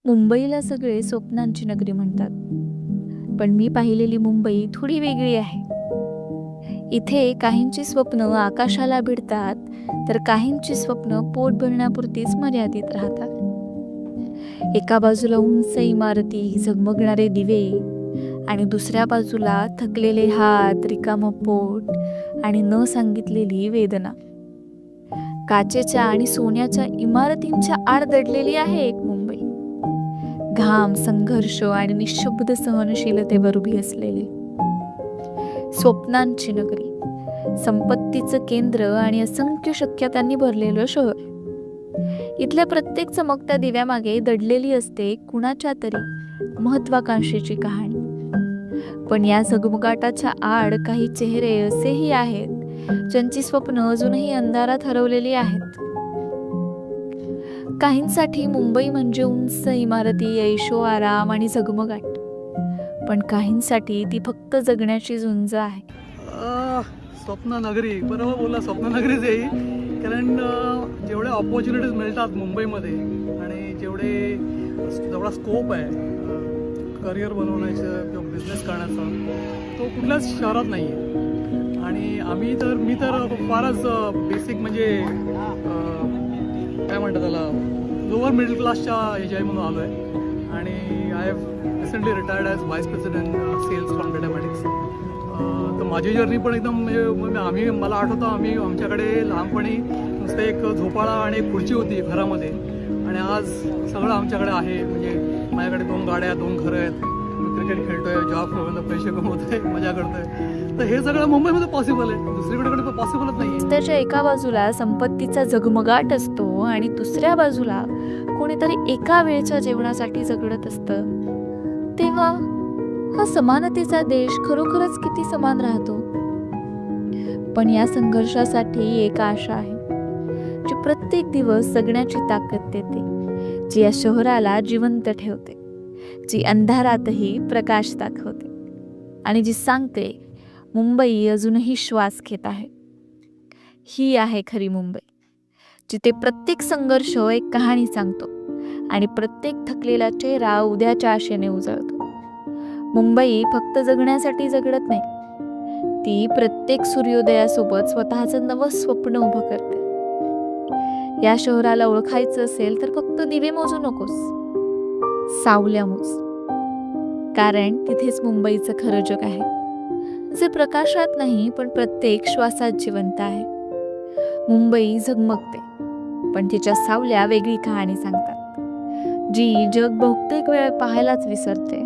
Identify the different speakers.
Speaker 1: मुंबईला सगळे स्वप्नांची नगरी म्हणतात, पण मी पाहिलेली मुंबई थोडी वेगळी आहे. इथे काहींची स्वप्न आकाशाला भिडतात, तर काहींची स्वप्न पोट भरण्यापुरतीच मर्यादित राहतात. एका बाजूला उंच इमारती, झगमगणारे दिवे, आणि दुसऱ्या बाजूला थकलेले हात, रिकामं पोट आणि न सांगितलेली वेदना. काचेच्या आणि सोन्याच्या इमारतींच्या आड दडलेली आहे एक मुंबई. घाम, संघर्ष आणि निशब्द सहनशीलतेवर उभी असलेली स्वप्नांची नगरी, संपत्तीचं केंद्र आणि असंख्य शक्यतांनी भरलेलं शहर. इथल्या प्रत्येक चमकत्या दिव्यामागे दडलेली असते कुणाच्या तरी महत्वाकांक्षेची कहाणी. पण या झगमगाटाच्या आड काही चेहरे असेही आहेत ज्यांची स्वप्न अजूनही अंधारात हरवलेली आहेत. काहींसाठी मुंबई म्हणजे उंच इमारती, ऐशो आराम आणि झगमगाट, पण काहींसाठी ती फक्त जगण्याची झुंज आहे.
Speaker 2: स्वप्न नगरी, बरोबर बोला, स्वप्न नगरीच आहे ही. कारण जेवढ्या ऑपॉर्च्युनिटीज मिळतात मुंबईमध्ये आणि जेवढा स्कोप आहे करिअर बनवण्याचं किंवा बिझनेस करण्याचा, तो कुठल्याच शहरात नाही आहे. आणि मी तर फारच बेसिक म्हणजे काय म्हणतात त्याला, लोअर मिडल क्लासच्या याच्यामधून आलो आहे. आणि I have recently retired as vice president sales from Datamatics. तर माझी जर्नी पण एकदम म्हणजे मला आठवतं आमच्याकडे लहानपणी नुसतं एक झोपाळा आणि एक खुर्ची होती घरामध्ये, आणि आज सगळं आमच्याकडे आहे. म्हणजे माझ्याकडे 2 गाड्या, 2 घरं आहेत, मी क्रिकेट खेळतोय, जॉब करून पैसे कमवतोय, मजा करतोय. तर हे सगळं मुंबईमध्ये पॉसिबल आहे, दुसरीकडे पॉसिबलच नाही आहे.
Speaker 1: त्याच्या एका बाजूला संपत्तीचा झगमगाट असतो आणि दुसऱ्या बाजूला कोणीतरी एका वेळच्या जेवणासाठी झगडत असतं. तेव्हा हा समानतेचा देश खरोखरच किती समान राहतो. पण या संघर्षासाठी एक आशा आहे, जी प्रत्येक दिवस जगण्याची ताकद देते, जी या शहराला जिवंत ठेवते, जी अंधारातही प्रकाश दाखवते, आणि जी सांगते मुंबई अजूनही श्वास घेत आहे. ही आहे खरी मुंबई, जिथे प्रत्येक संघर्ष एक कहाणी सांगतो आणि प्रत्येक थकलेला चेहरा उद्याच्या आशेने उजळतो. मुंबई फक्त जगण्यासाठी जगडत नाही, ती प्रत्येक सूर्योदयासोबत स्वतःचं नवं स्वप्न उभं करते. या शहराला ओळखायचं असेल तर फक्त दिवे मोजू नकोस, सावल्या मोज. कारण तिथेच मुंबईचं खरं जग आहे, जे प्रकाशात नाही पण प्रत्येक श्वासात जिवंत आहे. मुंबई झगमगते, पण तिच्या सावल्या वेगळी कहाणी सांगतात, जी जग बहुतेक वेळ पाहायलाच विसरते.